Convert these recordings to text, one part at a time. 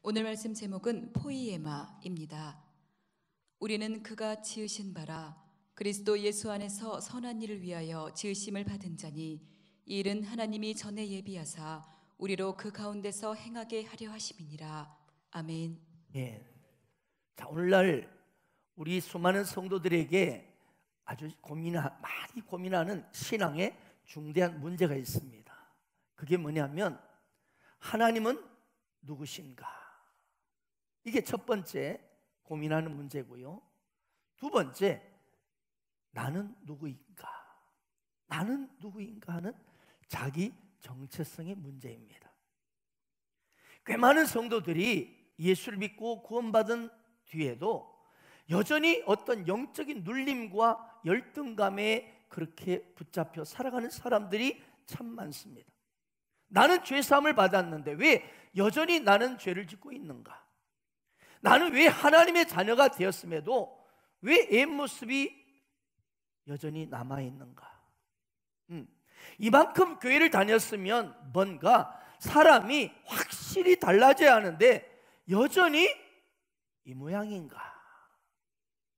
오늘 말씀 제목은 포이에마입니다. 우리는 그가 지으신 바라 그리스도 예수 안에서 선한 일을 위하여 지으심을 받은 자니 이 일은 하나님이 전에 예비하사 우리로 그 가운데서 행하게 하려 하심이니라. 아멘. 예. 자, 오늘날 우리 수많은 성도들에게 아주 많이 고민하는 신앙에 중대한 문제가 있습니다. 그게 뭐냐면 하나님은 누구신가? 이게 첫 번째 고민하는 문제고요. 두 번째, 나는 누구인가? 나는 누구인가 하는 자기 정체성의 문제입니다. 꽤 많은 성도들이 예수를 믿고 구원받은 뒤에도 여전히 어떤 영적인 눌림과 열등감에 그렇게 붙잡혀 살아가는 사람들이 참 많습니다. 나는 죄사함을 받았는데 왜 여전히 나는 죄를 짓고 있는가? 나는 왜 하나님의 자녀가 되었음에도 왜 옛모습이 여전히 남아있는가? 이만큼 교회를 다녔으면 뭔가 사람이 확실히 달라져야 하는데 여전히 이 모양인가?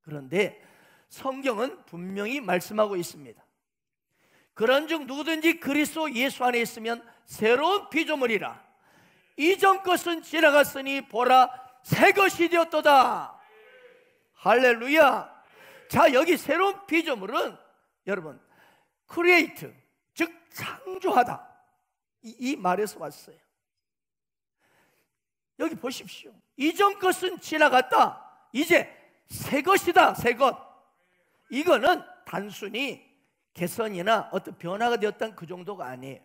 그런데 성경은 분명히 말씀하고 있습니다. 그런즉 누구든지 그리스도 예수 안에 있으면 새로운 피조물이라. 이전 것은 지나갔으니 보라 새 것이 되었도다. 할렐루야. 자, 여기 새로운 피조물은 여러분 create, 즉 창조하다, 이 말에서 왔어요. 여기 보십시오. 이전 것은 지나갔다, 이제 새 것이다. 새 것. 이거는 단순히 개선이나 어떤 변화가 되었다는 그 정도가 아니에요.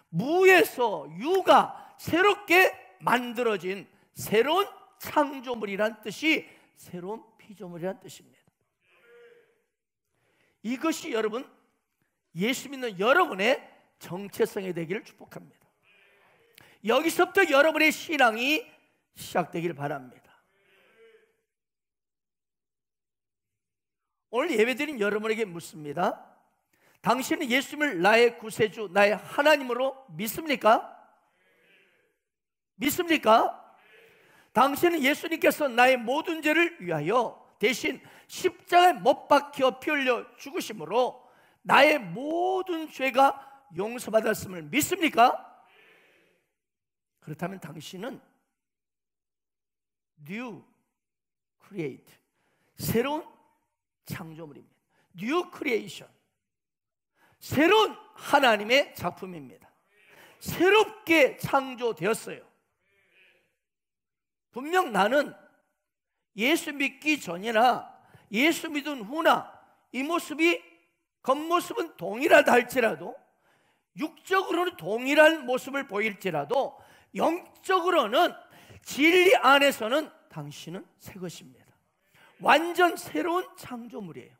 무에서 유가 새롭게 만들어진 새로운 창조물이란 뜻이 새로운 피조물이란 뜻입니다. 이것이 여러분 예수 믿는 여러분의 정체성이 되기를 축복합니다. 여기서부터 여러분의 신앙이 시작되기를 바랍니다. 오늘 예배드린 여러분에게 묻습니다. 당신은 예수님을 나의 구세주, 나의 하나님으로 믿습니까? 믿습니까? 당신은 예수님께서 나의 모든 죄를 위하여 대신 십자가에 못 박혀 피 흘려 죽으심으로 나의 모든 죄가 용서받았음을 믿습니까? 그렇다면 당신은 new create, 새로운 창조물입니다. new creation, 새로운 하나님의 작품입니다. 새롭게 창조되었어요. 분명 나는 예수 믿기 전이나 예수 믿은 후나 이 모습이 겉모습은 동일하다 할지라도, 육적으로는 동일한 모습을 보일지라도 영적으로는 진리 안에서는 당신은 새 것입니다. 완전 새로운 창조물이에요.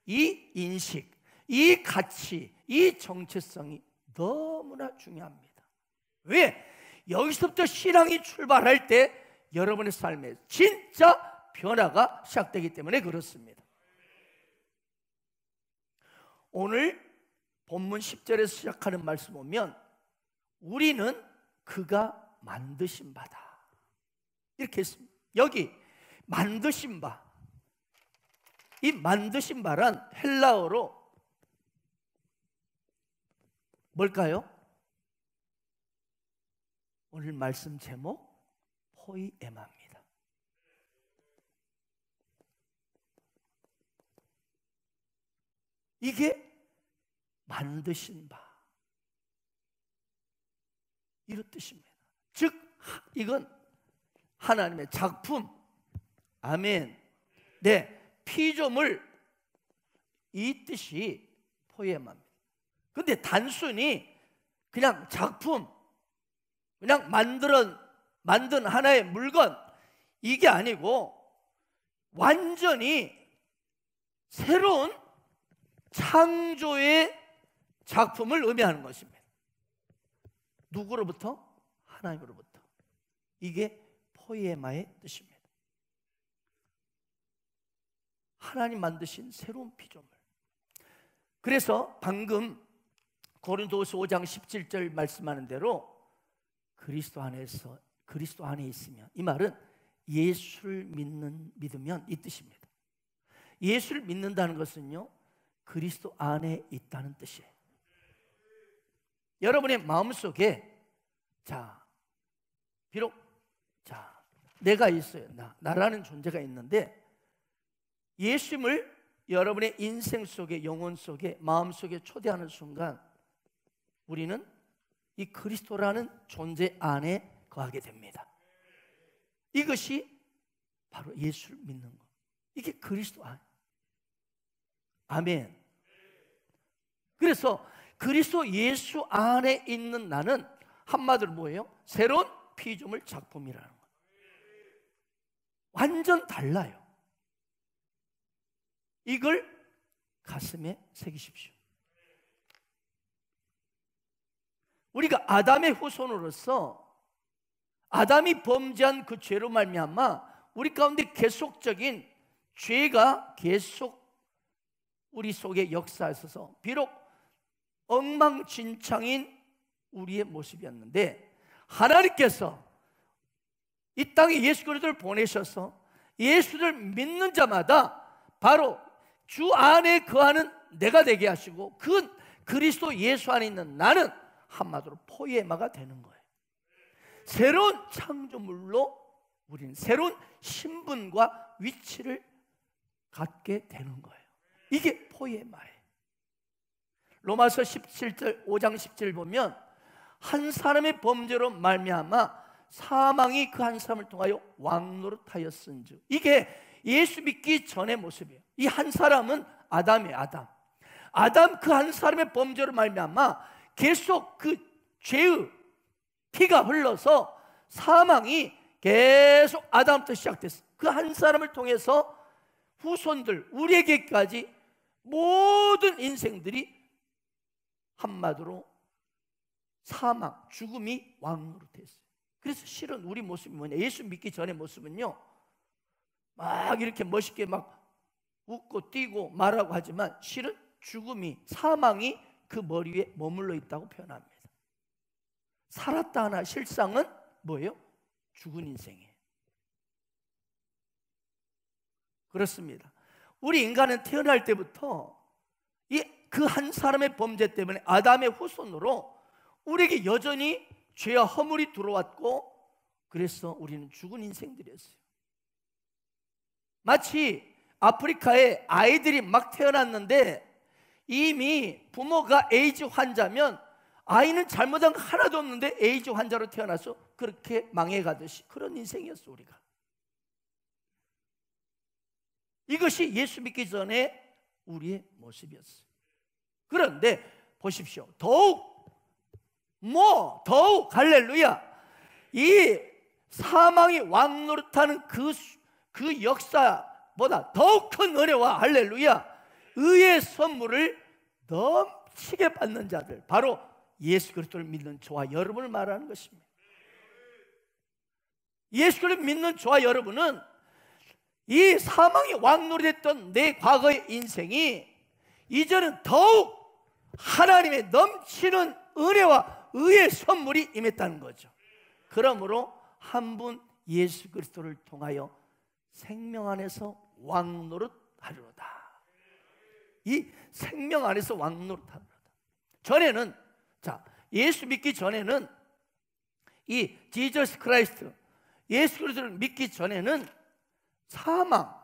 이 인식, 이 가치, 이 정체성이 너무나 중요합니다. 왜? 여기서부터 신앙이 출발할 때 여러분의 삶에 진짜 변화가 시작되기 때문에 그렇습니다. 오늘 본문 10절에서 시작하는 말씀 보면 우리는 그가 만드신 바다 이렇게 했습니다. 여기 만드신 바, 이 만드신 바란 헬라어로 뭘까요? 오늘 말씀 제목 포이에마입니다. 이게 만드신 바, 이런 뜻입니다. 즉 이건 하나님의 작품, 아멘, 네, 피조물, 이 뜻이 포이에마입니다. 근데 단순히 그냥 작품, 그냥 만든 하나의 물건, 이게 아니고 완전히 새로운 창조의 작품을 의미하는 것입니다. 누구로부터? 하나님으로부터. 이게 포이에마의 뜻입니다. 하나님 만드신 새로운 피조물. 그래서 방금 고린도후서 5장 17절 말씀하는 대로 그리스도 안에서 그리스도 안에 있으면, 이 말은 예수를 믿으면 이 뜻입니다. 예수를 믿는다는 것은요, 그리스도 안에 있다는 뜻이에요. 여러분의 마음속에 비록 내가 있어요. 나라는 존재가 있는데 예수님을 여러분의 인생 속에, 영혼 속에, 마음 속에 초대하는 순간 우리는 이 그리스도라는 존재 안에 거하게 됩니다. 이것이 바로 예수를 믿는 것. 이게 그리스도 안. 아멘. 그래서 그리스도 예수 안에 있는 나는 한마디로 뭐예요? 새로운 피조물 작품이라는 거예요. 완전 달라요. 이걸 가슴에 새기십시오. 우리가 아담의 후손으로서 아담이 범죄한 그 죄로 말미암아 우리 가운데 계속적인 죄가 계속 우리 속에 역사하셔서 비록 엉망진창인 우리의 모습이었는데 하나님께서 이 땅에 예수 그리스도를 보내셔서 예수를 믿는 자마다 바로 주 안에 거하는 내가 되게 하시고 그 그리스도 예수 안에 있는 나는 한마디로 포에마가 되는 거예요. 새로운 창조물로 우리는 새로운 신분과 위치를 갖게 되는 거예요. 이게 포에마예요. 로마서 17절 5장 17절 보면 한 사람의 범죄로 말미암아 사망이 그 한 사람을 통하여 왕노릇하였은즉, 이게 예수 믿기 전의 모습이에요. 이 한 사람은 아담이에요. 아담 그 한 사람의 범죄로 말미암아 계속 그 죄의 피가 흘러서 사망이 계속 아담부터 시작됐어요. 그 한 사람을 통해서 후손들 우리에게까지 모든 인생들이 한마디로 사망, 죽음이 왕노릇했어요. 그래서 실은 우리 모습이 뭐냐, 예수 믿기 전의 모습은요 막 이렇게 멋있게 막 웃고 뛰고 말하고 하지만 실은 죽음이, 사망이 그 머리 위에 머물러 있다고 표현합니다. 살았다 하나 실상은 뭐예요? 죽은 인생이에요. 그렇습니다. 우리 인간은 태어날 때부터 그 한 사람의 범죄 때문에 아담의 후손으로 우리에게 여전히 죄와 허물이 들어왔고, 그래서 우리는 죽은 인생들이었어요. 마치 아프리카에 아이들이 막 태어났는데 이미 부모가 에이즈 환자면 아이는 잘못한 거 하나도 없는데 에이즈 환자로 태어나서 그렇게 망해가듯이 그런 인생이었어 우리가. 이것이 예수 믿기 전에 우리의 모습이었어요. 그런데 보십시오. 더욱 할렐루야, 이 사망이 왕노릇하는 그 역사보다 더욱 큰 은혜와 할렐루야 의의 선물을 넘치게 받는 자들, 바로 예수 그리스도를 믿는 저와 여러분을 말하는 것입니다. 예수 그리스도를 믿는 저와 여러분은 이 사망이 왕노릇했던 내 과거의 인생이 이제는 더욱 하나님의 넘치는 은혜와 의의 선물이 임했다는 거죠. 그러므로 한 분 예수 그리스도를 통하여 생명 안에서 왕노릇하리로다. 이 생명 안에서 왕노릇하리로다. 전에는, 예수 믿기 전에는, 이 지저스 크라이스트 예수 그리스도를 믿기 전에는 사망,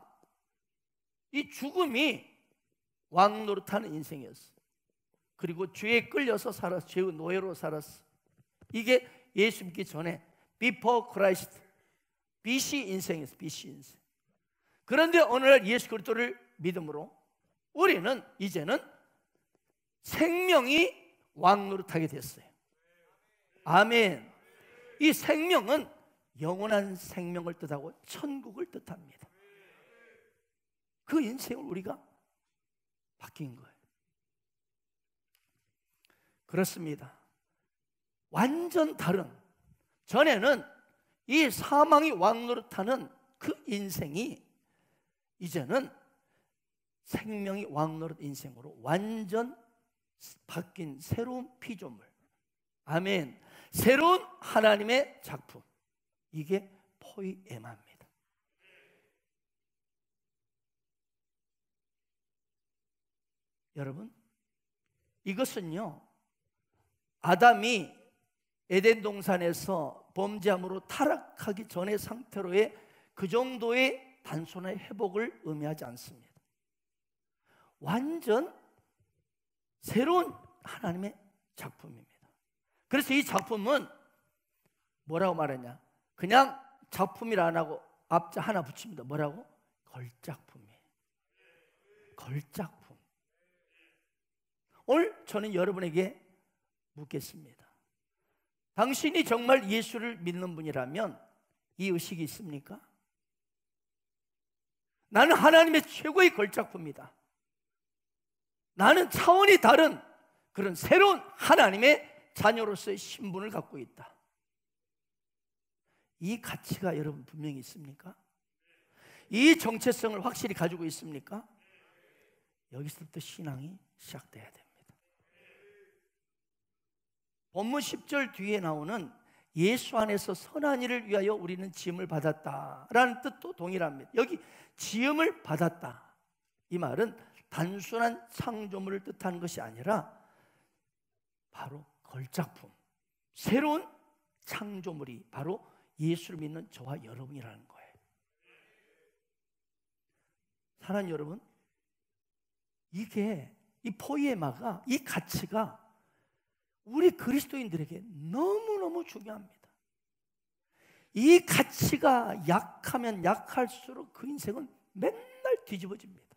이 죽음이 왕노릇하는 인생이었어. 그리고 죄에 끌려서 살았어. 죄의 노예로 살았어. 이게 예수 믿기 전에 Before Christ, BC 인생이었어. BC 인생. 그런데 오늘날 예수 그리스도를 믿음으로 우리는 이제는 생명이 왕노릇하게 됐어요. 아멘. 이 생명은 영원한 생명을 뜻하고 천국을 뜻합니다. 그 인생을 우리가 바뀐 거예요. 그렇습니다. 완전 다른, 전에는 이 사망이 왕노릇하는 그 인생이 이제는 생명이 왕노릇 인생으로 완전 바뀐 새로운 피조물, 아멘, 새로운 하나님의 작품. 이게 포이에마입니다. 여러분, 이것은요, 아담이 에덴 동산에서 범죄함으로 타락하기 전의 상태로의 그 정도의 단순한 회복을 의미하지 않습니다. 완전 새로운 하나님의 작품입니다. 그래서 이 작품은 뭐라고 말하냐? 그냥 작품이라 안 하고 앞자 하나 붙입니다. 뭐라고? 걸작품이에요. 걸작품. 오늘 저는 여러분에게 묻겠습니다. 당신이 정말 예수를 믿는 분이라면 이 의식이 있습니까? 나는 하나님의 최고의 걸작품이다. 나는 차원이 다른 그런 새로운 하나님의 자녀로서의 신분을 갖고 있다. 이 가치가 여러분 분명히 있습니까? 이 정체성을 확실히 가지고 있습니까? 여기서부터 신앙이 시작돼야 됩니다. 본문 10절 뒤에 나오는 예수 안에서 선한 일을 위하여 우리는 지음을 받았다라는 뜻도 동일합니다. 여기 지음을 받았다, 이 말은 단순한 창조물을 뜻하는 것이 아니라 바로 걸작품, 새로운 창조물이 바로 예수를 믿는 저와 여러분이라는 거예요. 사랑하는 여러분, 이게 이 포이에마가, 이 가치가 우리 그리스도인들에게 너무너무 중요합니다. 이 가치가 약하면 약할수록 그 인생은 맨날 뒤집어집니다.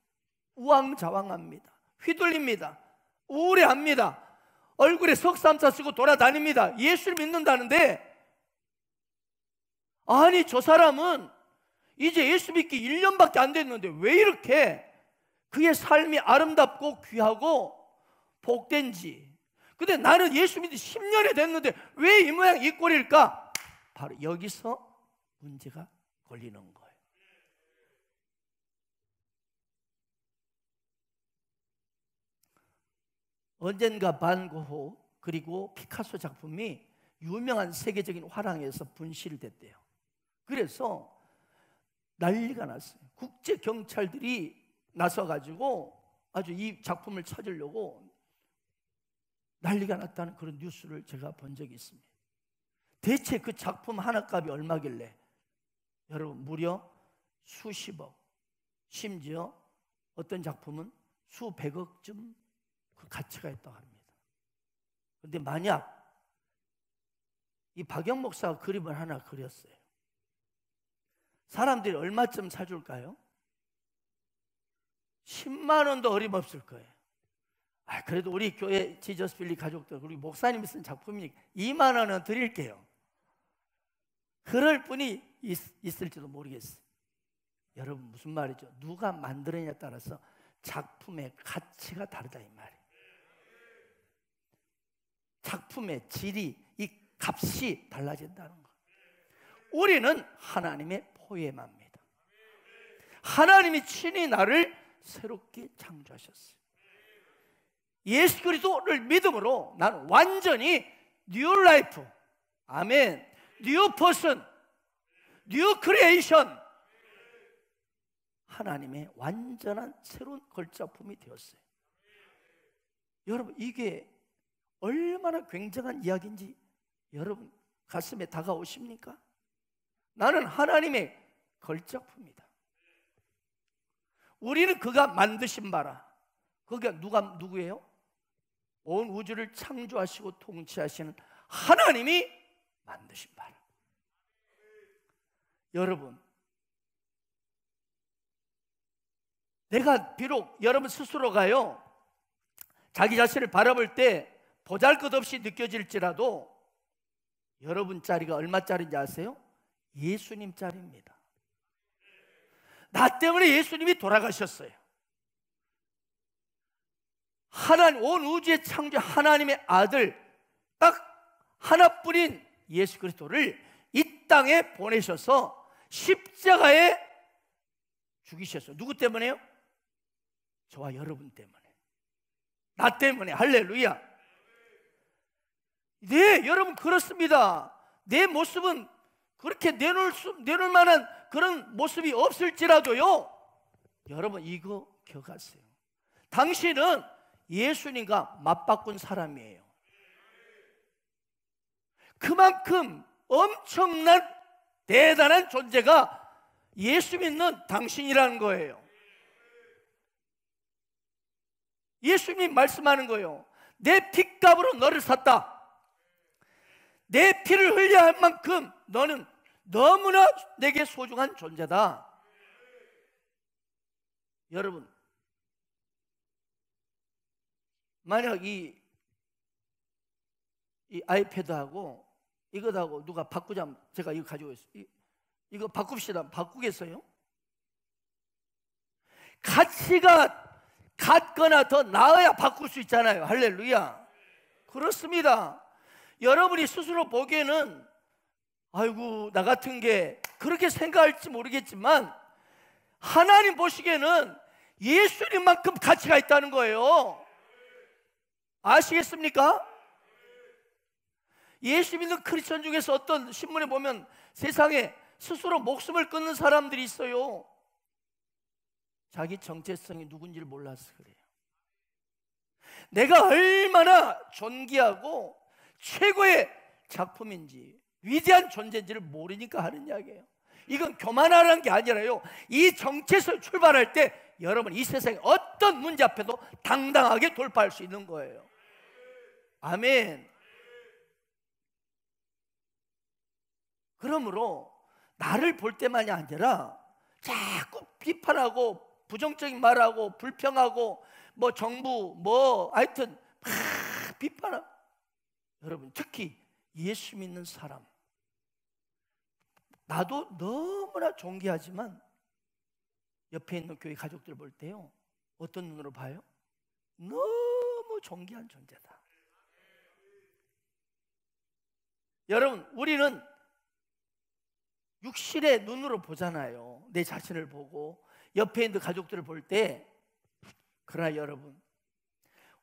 우왕좌왕합니다. 휘둘립니다. 우울해합니다. 얼굴에 석삼차 쓰고 돌아다닙니다. 예수를 믿는다는데, 아니 저 사람은 이제 예수 믿기 1년밖에 안 됐는데 왜 이렇게 그의 삶이 아름답고 귀하고 복된지, 근데 나는 예수 믿기 10년이 됐는데 왜 이 모양 이 꼴일까? 바로 여기서 문제가 걸리는 거예요. 언젠가 반 고흐 그리고 피카소 작품이 유명한 세계적인 화廊에서 분실됐대요. 그래서 난리가 났어요. 국제 경찰들이 나서가지고 아주 이 작품을 찾으려고 난리가 났다는 그런 뉴스를 제가 본 적이 있습니다. 대체 그 작품 하나 값이 얼마길래? 여러분, 무려 수십억, 심지어 어떤 작품은 수백억쯤 그 가치가 있다고 합니다. 그런데 만약 이 박영 목사가 그림을 하나 그렸어요. 사람들이 얼마쯤 사줄까요? 10만 원도 어림없을 거예요. 그래도 우리 교회 지저스빌리 가족들, 우리 목사님이 쓴 작품이니까 2만 원은 드릴게요. 그럴 분이 있을지도 모르겠어요. 여러분, 무슨 말이죠? 누가 만들었냐에 따라서 작품의 가치가 다르다, 이 말이에요. 작품의 질이, 이 값이 달라진다는 거. 우리는 하나님의 포에마입니다. 하나님이 친히 나를 새롭게 창조하셨어요. 예수 그리스도를 믿음으로 나는 완전히 뉴 라이프, 아멘, 뉴 퍼슨, 뉴 크리에이션, 하나님의 완전한 새로운 걸작품이 되었어요. 여러분, 이게 얼마나 굉장한 이야기인지 여러분 가슴에 다가오십니까? 나는 하나님의 걸작품이다. 우리는 그가 만드신 바라. 그가 누구예요? 온 우주를 창조하시고 통치하시는 하나님이 만드신 바라. 여러분, 내가 비록 여러분 스스로가요 자기 자신을 바라볼 때 보잘것없이 느껴질지라도 여러분 짜리가 얼마짜리인지 아세요? 예수님 짜리입니다. 나 때문에 예수님이 돌아가셨어요. 하나님, 온 우주의 창조 하나님의 아들 딱 하나뿐인 예수 그리스도를 이 땅에 보내셔서 십자가에 죽이셨어요. 누구 때문에요? 저와 여러분 때문에, 나 때문에. 할렐루야. 네, 여러분, 그렇습니다. 내 모습은 그렇게 내놓을 만한 그런 모습이 없을지라도요, 여러분 이거 기억하세요. 당신은 예수님과 맞바꾼 사람이에요. 그만큼 엄청난 대단한 존재가 예수 믿는 당신이라는 거예요. 예수님 말씀하는 거예요. 내 핏값으로 너를 샀다. 내 피를 흘려야 할 만큼 너는 너무나 내게 소중한 존재다. 여러분, 만약 이 아이패드하고 이거하고 누가 바꾸자면, 제가 이거 가지고 있어요. 이거 바꿉시다. 바꾸겠어요? 가치가 같거나 더 나아야 바꿀 수 있잖아요. 할렐루야. 그렇습니다. 여러분이 스스로 보기에는 아이고 나 같은 게 그렇게 생각할지 모르겠지만, 하나님 보시기에는 예수님만큼 가치가 있다는 거예요. 아시겠습니까? 예수 믿는 크리스천 중에서 어떤 신문에 보면 세상에 스스로 목숨을 끊는 사람들이 있어요. 자기 정체성이 누군지를 몰라서 그래요. 내가 얼마나 존귀하고 최고의 작품인지 위대한 존재인지를 모르니까 하는 이야기예요. 이건 교만하라는 게 아니라요, 이 정체에서 출발할 때 여러분 이 세상의 어떤 문제 앞에도 당당하게 돌파할 수 있는 거예요. 아멘. 그러므로 나를 볼 때만이 아니라 자꾸 비판하고 부정적인 말하고 불평하고 뭐 정부 뭐 하여튼 막 비판하고, 여러분 특히 예수 믿는 사람, 나도 너무나 존귀하지만 옆에 있는 교회 가족들 볼 때요, 어떤 눈으로 봐요? 너무 존귀한 존재다. 여러분 우리는 육신의 눈으로 보잖아요. 내 자신을 보고 옆에 있는 가족들을 볼 때. 그러나 여러분,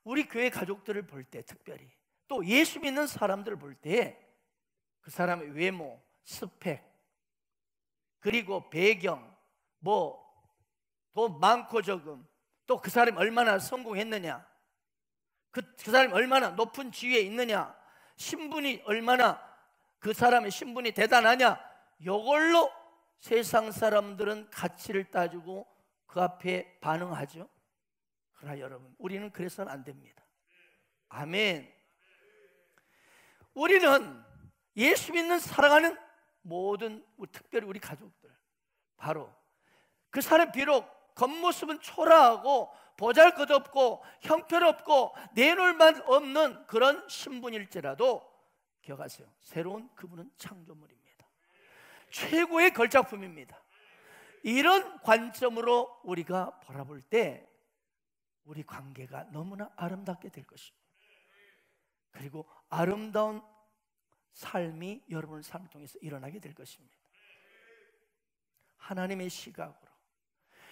우리 교회 가족들을 볼 때, 특별히 또 예수 믿는 사람들을 볼 때 그 사람의 외모, 스펙, 그리고 배경, 뭐 돈 많고 적음, 또 그 사람이 얼마나 성공했느냐, 그 사람이 얼마나 높은 지위에 있느냐, 신분이 얼마나, 그 사람의 신분이 대단하냐, 이걸로 세상 사람들은 가치를 따지고 그 앞에 반응하죠. 그러나 여러분, 우리는 그래서는 안 됩니다. 아멘. 우리는 예수 믿는 사랑하는 모든, 특별히 우리 가족들, 바로 그 사람 비록 겉모습은 초라하고 보잘것없고 형편없고 내놓을 만 없는 그런 신분일지라도 기억하세요. 새로운 그분은 창조물입니다. 최고의 걸작품입니다. 이런 관점으로 우리가 바라볼 때 우리 관계가 너무나 아름답게 될 것입니다. 그리고 아름다운 삶이 여러분의 삶을 통해서 일어나게 될 것입니다. 하나님의 시각으로,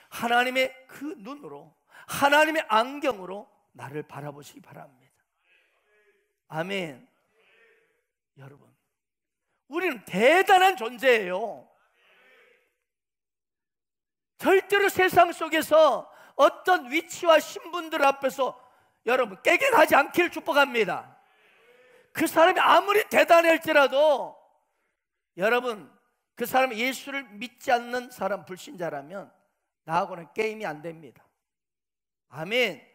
하나님의 그 눈으로, 하나님의 안경으로 나를 바라보시기 바랍니다. 아멘. 여러분, 우리는 대단한 존재예요. 절대로 세상 속에서 어떤 위치와 신분들 앞에서 여러분 깨갱하지 않기를 축복합니다. 그 사람이 아무리 대단할지라도 여러분, 그 사람이 예수를 믿지 않는 사람, 불신자라면 나하고는 게임이 안 됩니다. 아멘.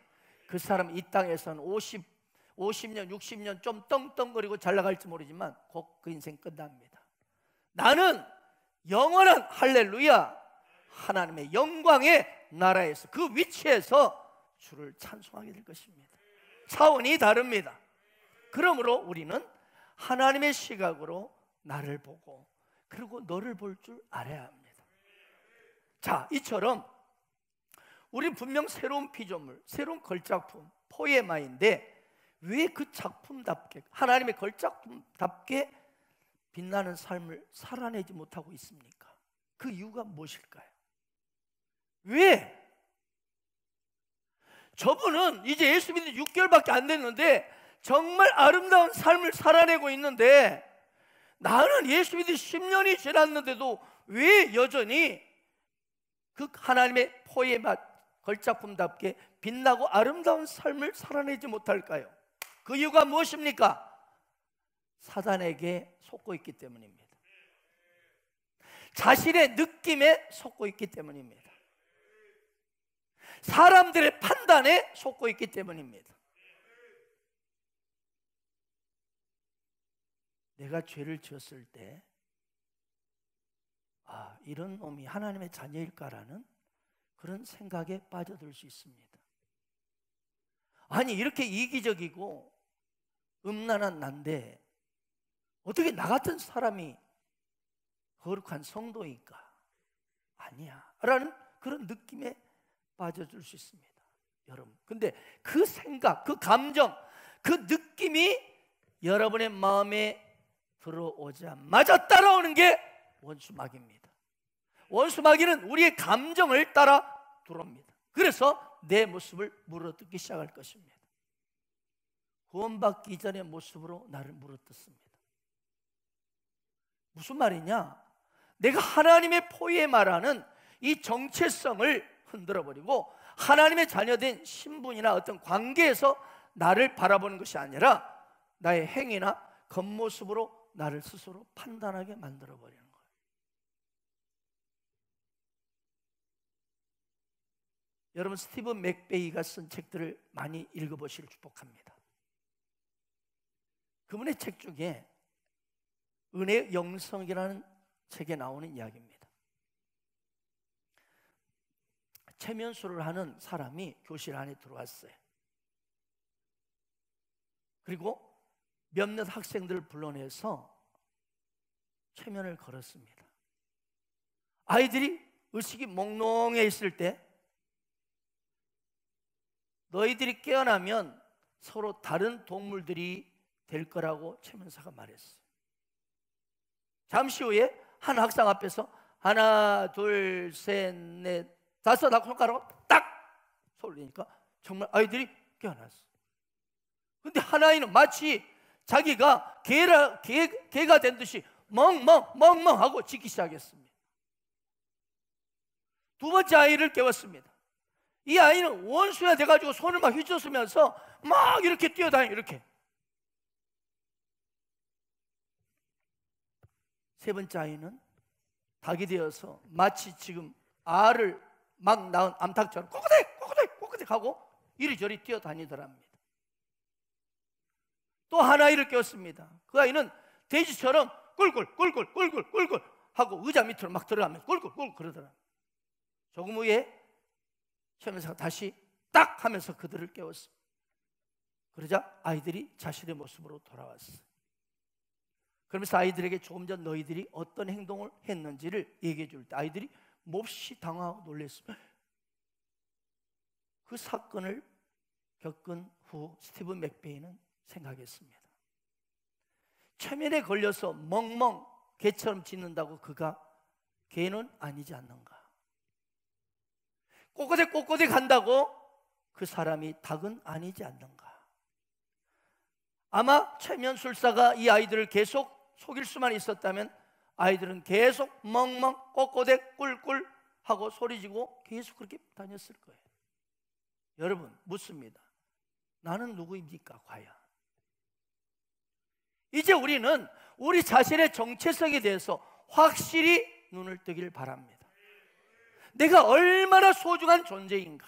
그 사람 이 땅에서는 50년, 60년 좀 떵떵거리고 잘 나갈지 모르지만 곧 그 인생 끝납니다. 나는 영원한 할렐루야, 하나님의 영광의 나라에서, 그 위치에서 주를 찬송하게 될 것입니다. 차원이 다릅니다. 그러므로 우리는 하나님의 시각으로 나를 보고, 그리고 너를 볼 줄 알아야 합니다. 자, 이처럼 우리 분명 새로운 피조물, 새로운 걸작품, 포에마인데 왜 그 작품답게, 하나님의 걸작품답게 빛나는 삶을 살아내지 못하고 있습니까? 그 이유가 무엇일까요? 왜? 저분은 이제 예수 믿는 6개월밖에 안 됐는데 정말 아름다운 삶을 살아내고 있는데 나는 예수 믿은 10년이 지났는데도 왜 여전히 그 하나님의 포의 맛 걸작품답게 빛나고 아름다운 삶을 살아내지 못할까요? 그 이유가 무엇입니까? 사단에게 속고 있기 때문입니다. 자신의 느낌에 속고 있기 때문입니다. 사람들의 판단에 속고 있기 때문입니다. 내가 죄를 지었을 때 이런 놈이 하나님의 자녀일까라는 그런 생각에 빠져들 수 있습니다. 아니, 이렇게 이기적이고 음란한 난데 어떻게 나 같은 사람이 거룩한 성도일까? 아니야 라는 그런 느낌에 빠져들 수 있습니다. 여러분, 근데 그 생각, 그 감정, 그 느낌이 여러분의 마음에 들어오자마자 따라오는 게 원수마귀입니다. 원수마귀는 우리의 감정을 따라 들어옵니다. 그래서 내 모습을 물어뜯기 시작할 것입니다. 구원받기 전의 모습으로 나를 물어뜯습니다. 무슨 말이냐? 내가 하나님의 포위에 말하는 이 정체성을 흔들어버리고 하나님의 자녀된 신분이나 어떤 관계에서 나를 바라보는 것이 아니라 나의 행위나 겉모습으로 나를 스스로 판단하게 만들어버리는 거예요. 여러분, 스티븐 맥베이가 쓴 책들을 많이 읽어보시길 축복합니다. 그분의 책 중에 은혜의 영성이라는 책에 나오는 이야기입니다. 체면수를 하는 사람이 교실 안에 들어왔어요. 그리고 몇몇 학생들을 불러내서 체면을 걸었습니다. 아이들이 의식이 몽롱해 있을 때 너희들이 깨어나면 서로 다른 동물들이 될 거라고 체면사가 말했어요. 잠시 후에 한 학생 앞에서 하나, 둘, 셋, 넷, 다섯 하고 손가락으로 딱 소리니까 정말 아이들이 깨어났어요. 근데 한 아이는 마치 자기가 개가 된 듯이 멍멍 하고 짖기 시작했습니다. 두 번째 아이를 깨웠습니다. 이 아이는 원수가 돼가지고 손을 막 휘저으면서 막 이렇게 뛰어다녀요. 이렇게. 세 번째 아이는 닭이 되어서 마치 지금 알을 막 낳은 암탉처럼 꼬꾸댁 하고 이리저리 뛰어다니더랍니다. 또 한 아이를 깨웠습니다. 그 아이는 돼지처럼 꿀꿀 하고 의자 밑으로 막 들어가면서 꿀꿀 그러더랍니다. 조금 후에 체면사가 다시 딱 하면서 그들을 깨웠습니다. 그러자 아이들이 자신의 모습으로 돌아왔어요. 그러면서 아이들에게 조금 전 너희들이 어떤 행동을 했는지를 얘기해 줄 때 아이들이 몹시 당황하고 놀랐습니다. 그 사건을 겪은 후 스티븐 맥베이는 생각했습니다. 체면에 걸려서 멍멍 개처럼 짖는다고 그가 개는 아니지 않는가? 꼬꼬댁 한다고 그 사람이 닭은 아니지 않는가? 아마 체면술사가 이 아이들을 계속 속일 수만 있었다면 아이들은 계속 멍멍 꼬꼬댁 꿀꿀 하고 소리지고 계속 그렇게 다녔을 거예요. 여러분, 묻습니다. 나는 누구입니까 과연? 이제 우리는 우리 자신의 정체성에 대해서 확실히 눈을 뜨기를 바랍니다. 내가 얼마나 소중한 존재인가?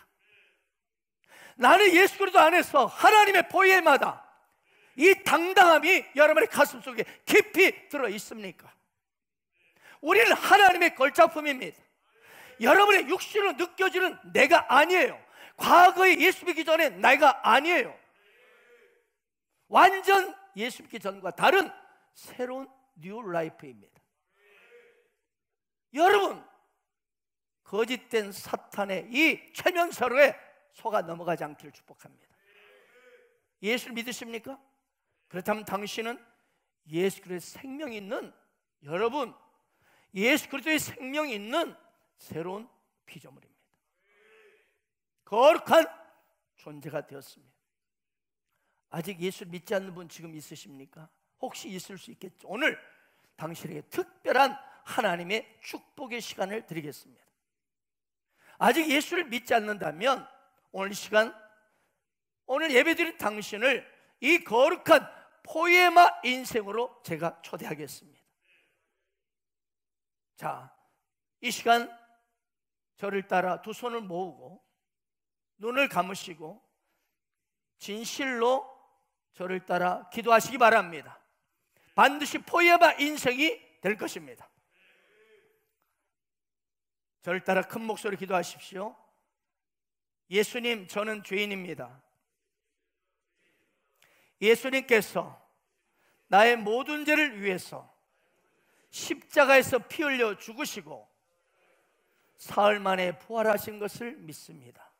나는 예수 그리스도 안에서 하나님의 보혜마다 이 당당함이 여러분의 가슴 속에 깊이 들어 있습니까? 우리는 하나님의 걸작품입니다. 여러분의 육신으로 느껴지는 내가 아니에요. 과거에 예수 믿기 전에 내가 아니에요. 완전 예수 믿기 전과 다른 새로운 뉴 라이프입니다. 여러분, 거짓된 사탄의 이 최면서로에 속아 넘어가지 않기를 축복합니다. 예수를 믿으십니까? 그렇다면 당신은 예수 그리스도의 생명이 있는, 여러분, 예수 그리스도의 생명이 있는 새로운 피조물입니다. 거룩한 존재가 되었습니다. 아직 예수를 믿지 않는 분 지금 있으십니까? 혹시 있을 수 있겠죠. 오늘 당신에게 특별한 하나님의 축복의 시간을 드리겠습니다. 아직 예수를 믿지 않는다면 오늘 시간, 오늘 예배드린 당신을 이 거룩한 포에마 인생으로 제가 초대하겠습니다. 자, 이 시간 저를 따라 두 손을 모으고 눈을 감으시고 진실로 저를 따라 기도하시기 바랍니다. 반드시 포에마 인생이 될 것입니다. 저를 따라 큰 목소리로 기도하십시오. 예수님, 저는 죄인입니다. 예수님께서 나의 모든 죄를 위해서 십자가에서 피 흘려 죽으시고 사흘 만에 부활하신 것을 믿습니다.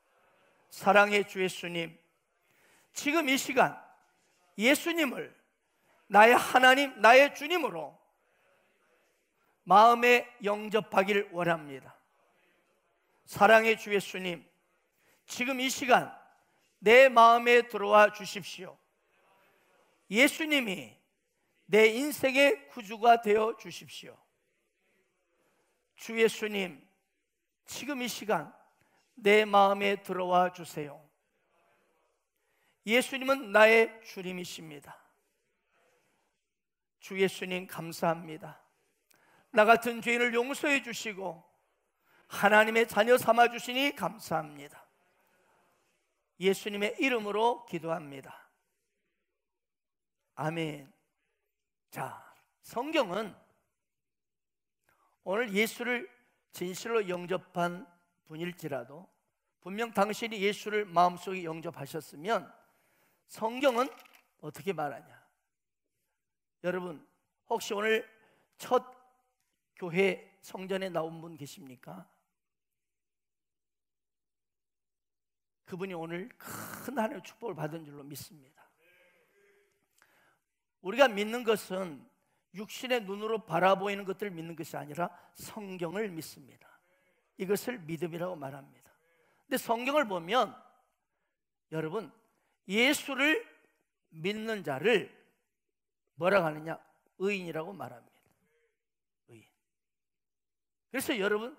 사랑의 주 예수님, 지금 이 시간 예수님을 나의 하나님, 나의 주님으로 마음에 영접하기를 원합니다. 사랑의 주 예수님, 지금 이 시간 내 마음에 들어와 주십시오. 예수님이 내 인생의 구주가 되어 주십시오. 주 예수님, 지금 이 시간 내 마음에 들어와 주세요. 예수님은 나의 주님이십니다. 주 예수님, 감사합니다. 나 같은 죄인을 용서해 주시고 하나님의 자녀 삼아 주시니 감사합니다. 예수님의 이름으로 기도합니다. 아멘. 자, 성경은 오늘 예수를 진실로 영접한 분일지라도 분명 당신이 예수를 마음속에 영접하셨으면 성경은 어떻게 말하냐? 여러분, 혹시 오늘 첫 교회 성전에 나온 분 계십니까? 그분이 오늘 큰 하나님의 축복을 받은 줄로 믿습니다. 우리가 믿는 것은 육신의 눈으로 바라보이는 것들을 믿는 것이 아니라 성경을 믿습니다. 이것을 믿음이라고 말합니다. 근데 성경을 보면 여러분, 예수를 믿는 자를 뭐라고 하느냐? 의인이라고 말합니다. 의인. 그래서 여러분,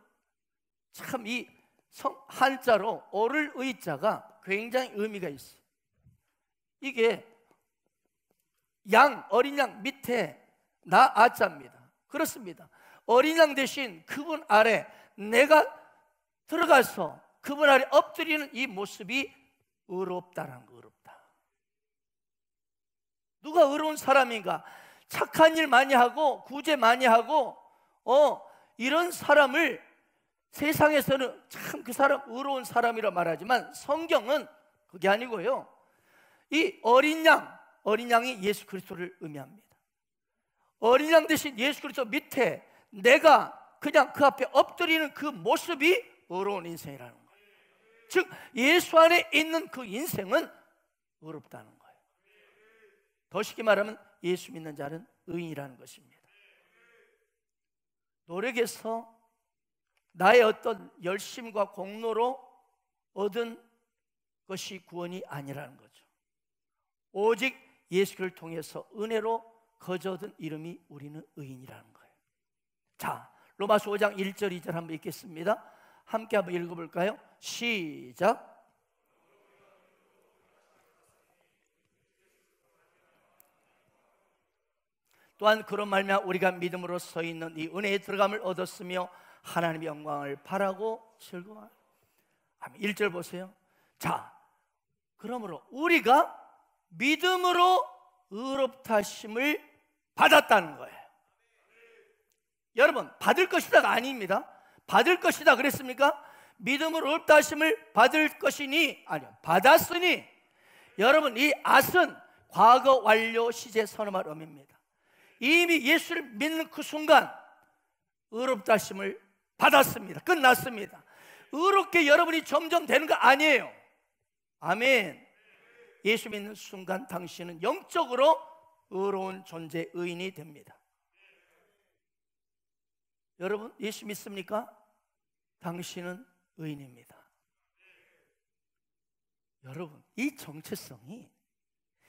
참 이 한자로 오를 의자가 굉장히 의미가 있어요. 이게 어린 양 밑에 나 아자입니다. 그렇습니다. 어린 양 대신 그분 아래 내가 들어가서 그분 아래 엎드리는 이 모습이 의롭다라는 거. 의롭다. 누가 의로운 사람인가? 착한 일 많이 하고 구제 많이 하고 이런 사람을 세상에서는 참 그 사람 의로운 사람이라 말하지만 성경은 그게 아니고요, 이 어린 양이 예수 그리스도를 의미합니다. 어린 양 대신 예수 그리스도 밑에 내가 그냥 그 앞에 엎드리는 그 모습이 의로운 인생이라는 거예요. 즉 예수 안에 있는 그 인생은 의롭다는 거예요. 더 쉽게 말하면 예수 믿는 자는 의인이라는 것입니다. 노력해서 나의 어떤 열심과 공로로 얻은 것이 구원이 아니라는 거죠. 오직 예수를 통해서 은혜로 거저 얻은 이름이 우리는 의인이라는 거예요. 자, 로마서 5장 1절 2절 한번 읽겠습니다. 함께 한번 읽어볼까요? 시작. 또한 그런 말미암아 우리가 믿음으로 서 있는 이 은혜에 들어감을 얻었으며 하나님의 영광을 바라고 즐거워하라. 1절 보세요. 자, 그러므로 우리가 믿음으로 의롭다 하심을 받았다는 거예요. 여러분, 받을 것이다가 아닙니다. 받을 것이다 그랬습니까? 믿음으로 의롭다 하심을 받을 것이니, 아니요, 받았으니. 여러분, 이 앗은 과거 완료 시제 선언할 의미입니다. 이미 예수를 믿는 그 순간 의롭다 하심을 받았습니다. 끝났습니다. 의롭게 여러분이 점점 되는 거 아니에요. 아멘. 예수 믿는 순간 당신은 영적으로 의로운 존재, 의인이 됩니다. 여러분, 예수 믿습니까? 당신은 의인입니다. 여러분, 이 정체성이,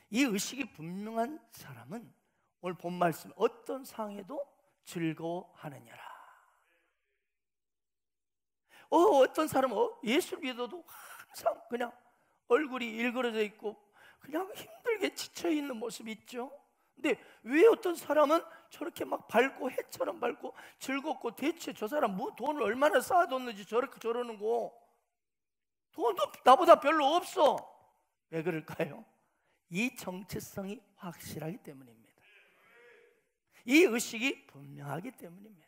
이 의식이 분명한 사람은 오늘 본 말씀 어떤 상황에도 즐거워하느니라. 어떤 사람은 예수를 믿어도 항상 그냥 얼굴이 일그러져 있고 그냥 힘들게 지쳐있는 모습이 있죠. 근데 왜 어떤 사람은 저렇게 막 밝고 해처럼 밝고 즐겁고, 대체 저 사람 뭐 돈을 얼마나 쌓아뒀는지 저렇게 저러는 거, 돈도 나보다 별로 없어. 왜 그럴까요? 이 정체성이 확실하기 때문입니다. 이 의식이 분명하기 때문입니다.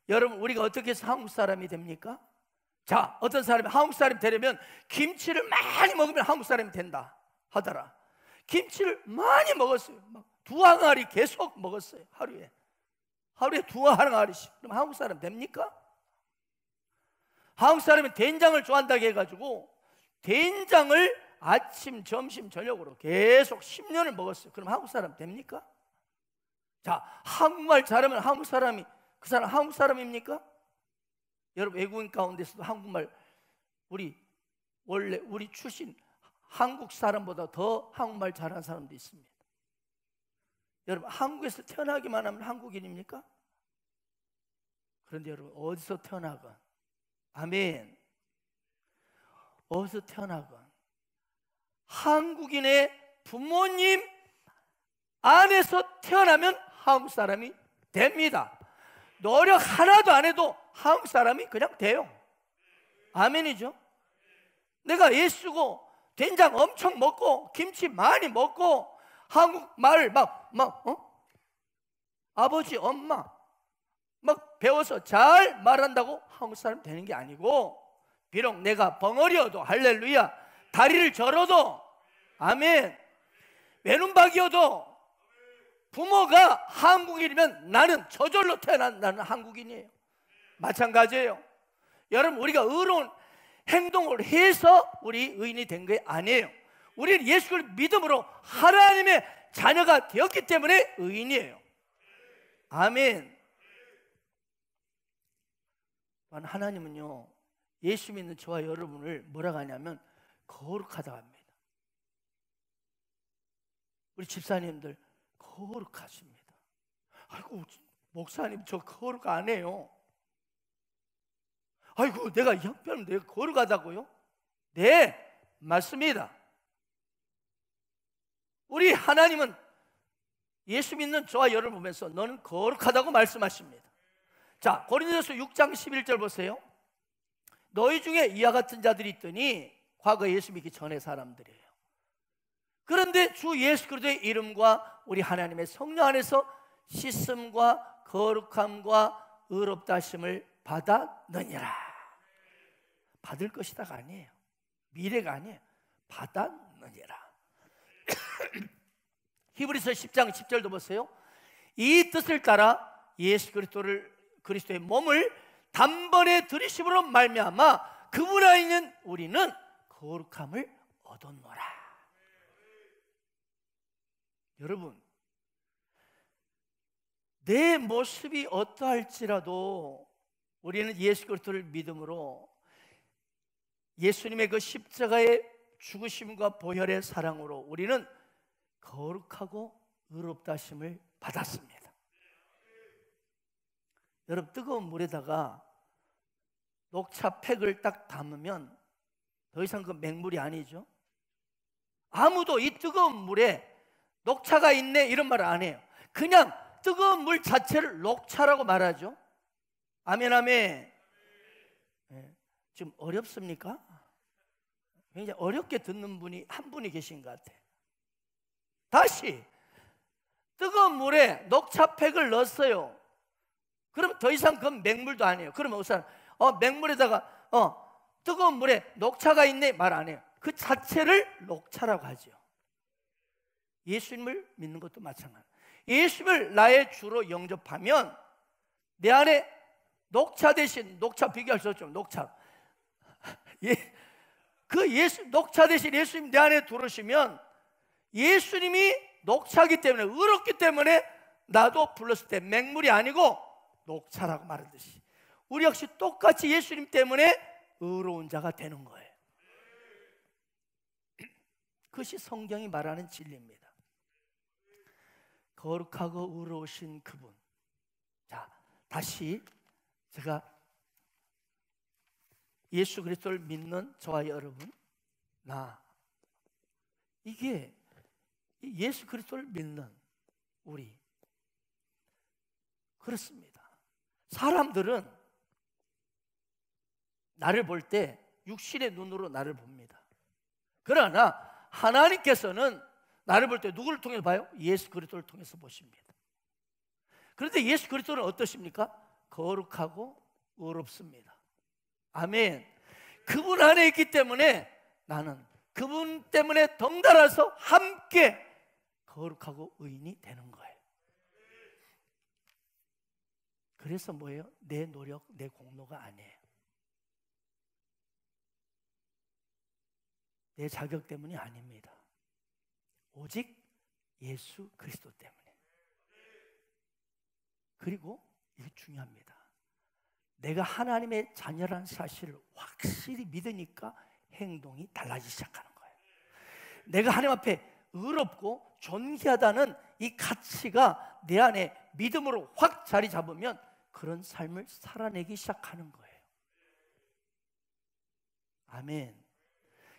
여러분, 우리가 어떻게 해서 한국 사람이 됩니까? 자, 어떤 사람이 한국 사람이 되려면 김치를 많이 먹으면 한국 사람이 된다 하더라. 김치를 많이 먹었어요. 막 2항아리 계속 먹었어요. 하루에 2항아리씩. 그럼 한국 사람 됩니까? 한국 사람이 된장을 좋아한다고 해가지고 된장을 아침, 점심, 저녁으로 계속 10년을 먹었어요. 그럼 한국 사람 됩니까? 자, 한국말 잘하면 한국 사람이, 그 사람 한국 사람입니까? 여러분, 외국인 가운데서도 한국말, 원래 우리 출신 한국 사람보다 더 한국말 잘하는 사람도 있습니다. 여러분, 한국에서 태어나기만 하면 한국인입니까? 그런데 여러분, 어디서 태어나건, 아멘, 어디서 태어나건 한국인의 부모님 안에서 태어나면 한국 사람이 됩니다. 노력 하나도 안 해도 한국 사람이 그냥 돼요. 아멘이죠. 내가 예수고 된장 엄청 먹고 김치 많이 먹고 한국말을 아버지 엄마 막 배워서 잘 말한다고 한국 사람 되는 게 아니고, 비록 내가 벙어리여도 할렐루야, 다리를 절어도 아멘, 외눈박이여도 부모가 한국인이면 나는 저절로 태어난, 나는 한국인이에요. 마찬가지예요. 여러분, 우리가 의로운 행동을 해서 우리 의인이 된 게 아니에요. 우리는 예수를 믿음으로 하나님의 자녀가 되었기 때문에 의인이에요. 아멘. 하나님은요, 예수 믿는 저와 여러분을 뭐라고 하냐면 거룩하다고 합니다. 우리 집사님들 거룩하십니다. 아이고, 목사님 저 거룩 안 해요. 아이고, 내가 형편은 내가 거룩하다고요? 네, 맞습니다. 우리 하나님은 예수 믿는 저와 여러분을 보면서 너는 거룩하다고 말씀하십니다. 자, 고린도서 6장 11절 보세요. 너희 중에 이와 같은 자들이 있더니 과거 예수 믿기 전의 사람들이에요. 그런데 주 예수 그리스도의 이름과 우리 하나님의 성령 안에서 씻음과 거룩함과 의롭다 하심을 받았느니라. 받을 것이다가 아니에요. 미래가 아니에요. 받았느니라. 히브리서 10장 10절도 보세요. 이 뜻을 따라 예수 그리스도의 몸을 단번에 들이심으로 말미암아 그분 안에 있는 우리는 거룩함을 얻었노라. 여러분, 내 모습이 어떠할지라도 우리는 예수 그리스도를 믿음으로 예수님의 그 십자가의 죽으심과 보혈의 사랑으로 우리는 거룩하고 의롭다 하심을 받았습니다. 여러분, 뜨거운 물에다가 녹차 팩을 딱 담으면 더 이상 그 맹물이 아니죠. 아무도 이 뜨거운 물에 녹차가 있네 이런 말을 안 해요. 그냥 뜨거운 물 자체를 녹차라고 말하죠. 아멘, 아멘. 네. 지금 어렵습니까? 굉장히 어렵게 듣는 분이 한 분이 계신 것 같아요. 다시 뜨거운 물에 녹차팩을 넣었어요. 그럼 더 이상 그건 맹물도 아니에요. 그러면 우선 맹물에다가 뜨거운 물에 녹차가 있네 말 안 해요. 그 자체를 녹차라고 하죠. 예수님을 믿는 것도 마찬가지예요. 예수님을 나의 주로 영접하면 내 안에 녹차 대신, 녹차 비교할 수 없죠. 녹차. 녹차 대신 예수님 내 안에 들어오시면 예수님이 녹차기 때문에, 의롭기 때문에 나도 불렀을 때 맹물이 아니고 녹차라고 말하듯이 우리 역시 똑같이 예수님 때문에 의로운 자가 되는 거예요. 그것이 성경이 말하는 진리입니다. 거룩하고 의로우신 그분. 자, 다시 제가 예수 그리스도를 믿는 저와 여러분, 이게 예수 그리스도를 믿는 우리, 그렇습니다. 사람들은 나를 볼 때 육신의 눈으로 나를 봅니다. 그러나 하나님께서는 나를 볼 때 누구를 통해서 봐요? 예수 그리스도를 통해서 보십니다. 그런데 예수 그리스도는 어떠십니까? 거룩하고 의롭습니다. 아멘. 그분 안에 있기 때문에 나는 그분 때문에 덩달아서 함께 거룩하고 의인이 되는 거예요. 그래서 뭐예요? 내 노력, 내 공로가 아니에요. 내 자격 때문이 아닙니다. 오직 예수 그리스도 때문에. 그리고 이게 중요합니다. 내가 하나님의 자녀라는 사실을 확실히 믿으니까 행동이 달라지기 시작하는 거예요. 내가 하나님 앞에 의롭고 존귀하다는 이 가치가 내 안에 믿음으로 확 자리 잡으면 그런 삶을 살아내기 시작하는 거예요. 아멘.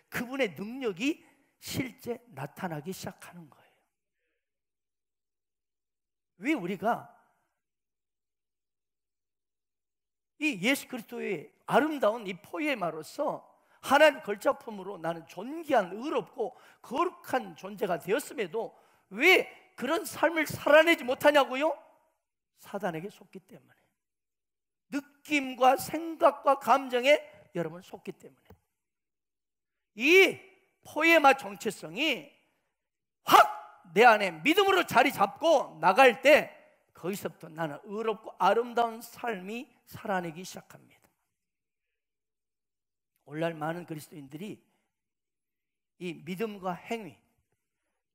그분의 능력이 실제 나타나기 시작하는 거예요. 왜 우리가 이 예수 그리스도의 아름다운 이 포에마로서 하나님 걸작품으로 나는 존귀한 의롭고 거룩한 존재가 되었음에도 왜 그런 삶을 살아내지 못하냐고요? 사단에게 속기 때문에, 느낌과 생각과 감정에 여러분 속기 때문에. 이 포에마 정체성이 확 내 안에 믿음으로 자리 잡고 나갈 때 거기서부터 나는 의롭고 아름다운 삶이 살아내기 시작합니다. 오늘날 많은 그리스도인들이 이 믿음과 행위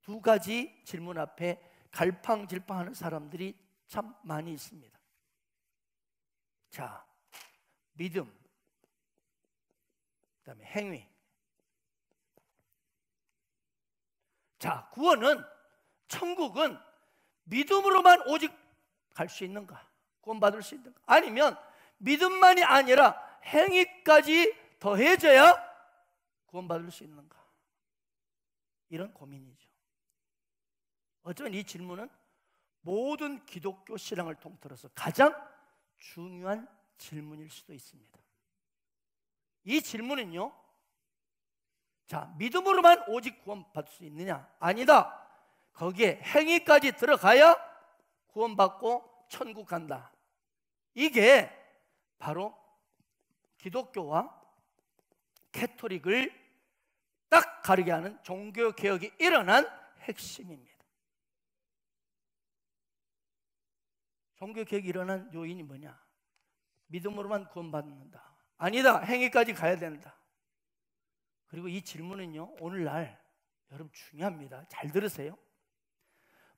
두 가지 질문 앞에 갈팡질팡하는 사람들이 참 많이 있습니다. 자, 믿음, 그다음에 행위. 자, 구원은, 천국은 믿음으로만 오직 갈 수 있는가? 구원받을 수 있는가? 아니면 믿음만이 아니라 행위까지 더해져야 구원받을 수 있는가? 이런 고민이죠. 어쩌면 이 질문은 모든 기독교 신앙을 통틀어서 가장 중요한 질문일 수도 있습니다. 이 질문은요, 자, 믿음으로만 오직 구원받을 수 있느냐? 아니다. 거기에 행위까지 들어가야 구원받고 천국 간다. 이게 바로 기독교와 캐토릭을 딱 가리게 하는 종교개혁이 일어난 핵심입니다. 종교개혁이 일어난 요인이 뭐냐? 믿음으로만 구원받는다. 아니다. 행위까지 가야 된다. 그리고 이 질문은요, 오늘날 여러분 중요합니다. 잘 들으세요.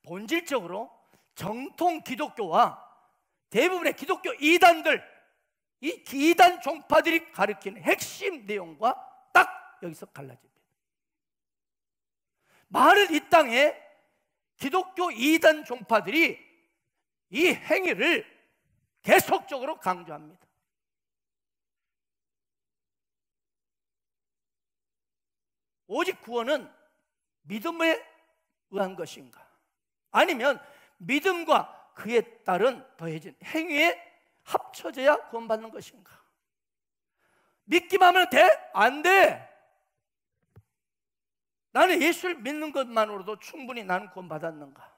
본질적으로 정통 기독교와 대부분의 기독교 이단들, 이 이단 종파들이 가르치는 핵심 내용과 딱 여기서 갈라집니다. 많은 이 땅에 기독교 이단 종파들이 이 행위를 계속적으로 강조합니다. 오직 구원은 믿음에 의한 것인가? 아니면 믿음과 그에 따른 더해진 행위에 합쳐져야 구원받는 것인가? 믿기만 하면 돼? 안 돼! 나는 예수를 믿는 것만으로도 충분히 나는 구원받았는가?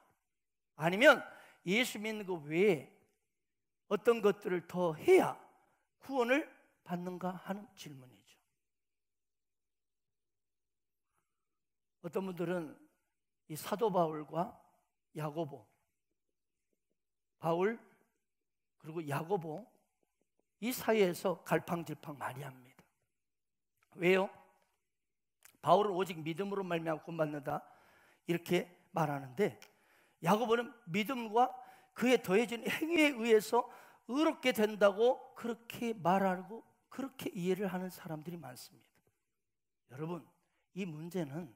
아니면 예수 믿는 것 외에 어떤 것들을 더 해야 구원을 받는가 하는 질문이죠. 어떤 분들은 이 사도 바울과 야고보, 바울 그리고 야고보 이 사이에서 갈팡질팡 많이 합니다. 왜요? 바울은 오직 믿음으로 말미암아 구원받는다 이렇게 말하는데, 야고보는 믿음과 그에 더해진 행위에 의해서 의롭게 된다고 그렇게 말하고 그렇게 이해를 하는 사람들이 많습니다. 여러분, 이 문제는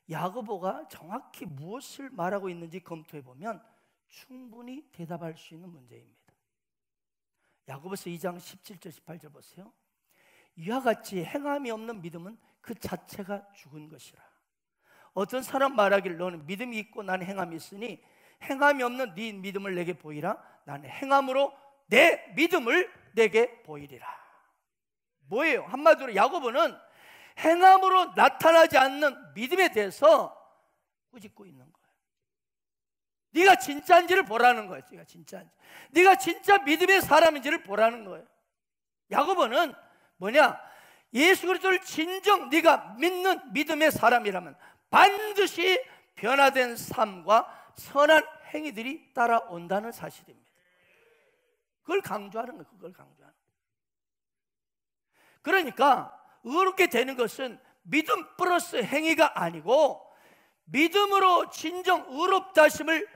야고보가 정확히 무엇을 말하고 있는지 검토해 보면 충분히 대답할 수 있는 문제입니다. 야고보서 2장 17절 18절 보세요. 이와 같이 행함이 없는 믿음은 그 자체가 죽은 것이라. 어떤 사람 말하기를 너는 믿음이 있고 나는 행함이 있으니 행함이 없는 네 믿음을 내게 보이라. 나는 행함으로 내 믿음을 내게 보이리라. 뭐예요? 한마디로 야고보는 행함으로 나타나지 않는 믿음에 대해서 꾸짖고 있는 거예요. 네가 진짜인지를 보라는 거예요. 네가 진짜인지, 네가 진짜 믿음의 사람인지를 보라는 거예요. 야고보는 뭐냐? 예수 그리스도를 진정 네가 믿는 믿음의 사람이라면 반드시 변화된 삶과 선한 행위들이 따라온다는 사실입니다. 그걸 강조하는 거예요. 그걸 강조하는 거예요. 그러니까 의롭게 되는 것은 믿음 플러스 행위가 아니고 믿음으로 진정 의롭다심을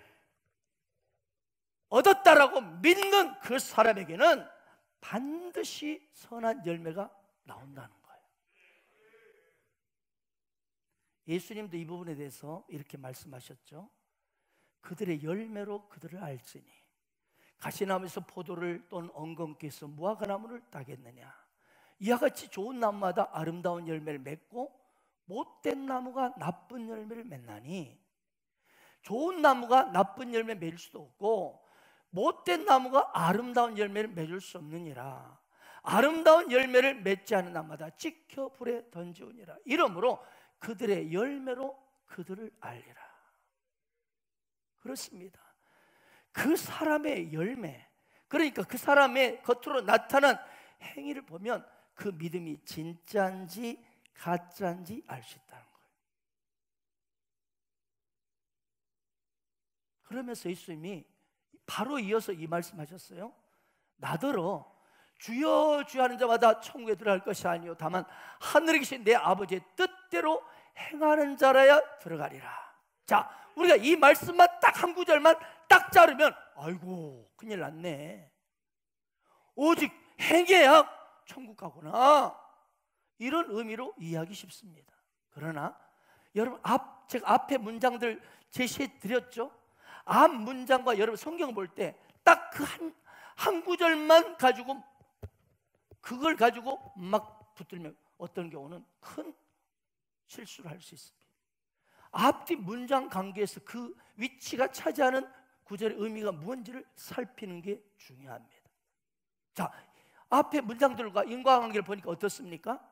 얻었다라고 믿는 그 사람에게는 반드시 선한 열매가 나온다는 거예요. 예수님도 이 부분에 대해서 이렇게 말씀하셨죠. 그들의 열매로 그들을 알지니 가시나무에서 포도를 또는 엉겅퀴에서 무화과나무를 따겠느냐. 이와 같이 좋은 나무마다 아름다운 열매를 맺고 못된 나무가 나쁜 열매를 맺나니 좋은 나무가 나쁜 열매 맺을 수도 없고 못된 나무가 아름다운 열매를 맺을 수 없느니라. 아름다운 열매를 맺지 않은 나무마다 찍혀 불에 던지우니라. 이러므로 그들의 열매로 그들을 알리라. 그렇습니다. 그 사람의 열매, 그러니까 그 사람의 겉으로 나타난 행위를 보면 그 믿음이 진짜인지 가짜인지 알 수 있다는 거예요. 그러면서 예수님이 바로 이어서 이 말씀하셨어요. 나더러 주여 주여 하는 자마다 천국에 들어갈 것이 아니요 다만 하늘에 계신 내 아버지의 뜻대로 행하는 자라야 들어가리라. 자, 우리가 이 말씀만 딱 한 구절만 딱 자르면 아이고 큰일 났네, 오직 행해야 천국 가구나, 이런 의미로 이해하기 쉽습니다. 그러나 여러분 제가 앞에 문장들 제시해 드렸죠. 앞 문장과 여러분 성경을 볼 때 딱 그 한 구절만 가지고 그걸 가지고 막 붙들면 어떤 경우는 큰 실수를 할 수 있습니다. 앞뒤 문장 관계에서 그 위치가 차지하는 구절의 의미가 뭔지를 살피는 게 중요합니다. 자, 앞에 문장들과 인과관계를 보니까 어떻습니까?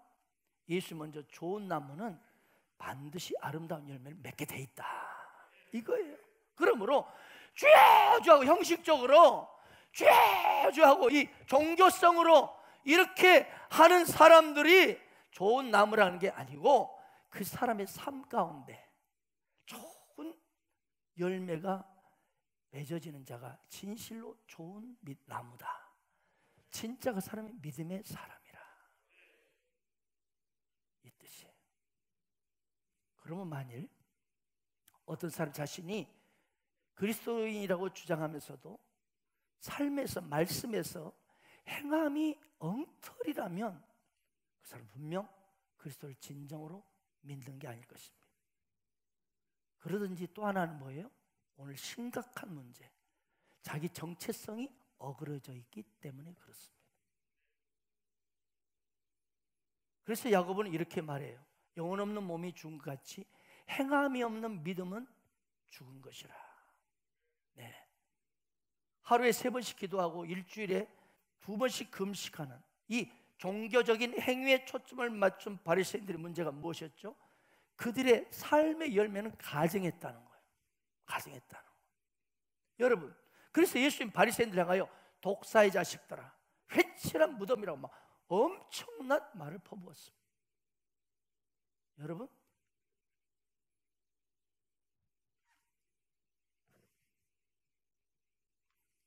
예수 먼저 좋은 나무는 반드시 아름다운 열매를 맺게 돼 있다, 이거예요. 그러므로 죄주하고 형식적으로 죄주하고 이 종교성으로 이렇게 하는 사람들이 좋은 나무라는 게 아니고 그 사람의 삶 가운데 좋은 열매가 맺어지는 자가 진실로 좋은 나무다. 진짜 그 사람이 믿음의 사람이라, 이 뜻이에요. 그러면 만일 어떤 사람 자신이 그리스도인이라고 주장하면서도 삶에서 말씀에서 행함이 엉터리라면 그 사람 분명 그리스도를 진정으로 믿는 게 아닐 것입니다. 그러든지 또 하나는 뭐예요? 오늘 심각한 문제, 자기 정체성이 어그러져 있기 때문에 그렇습니다. 그래서 야고보는 이렇게 말해요. 영혼 없는 몸이 죽은 것 같이 행함이 없는 믿음은 죽은 것이라. 네. 하루에 3번씩 기도하고 일주일에 2번씩 금식하는 이 종교적인 행위에 초점을 맞춘 바리새인들의 문제가 무엇이었죠? 그들의 삶의 열매는 가증했다는 거예요. 가증했다는 거예요. 여러분, 그래서 예수님 바리새인들 향하여 독사의 자식들아, 회칠한 무덤이라고 막 엄청난 말을 퍼부었습니다. 여러분,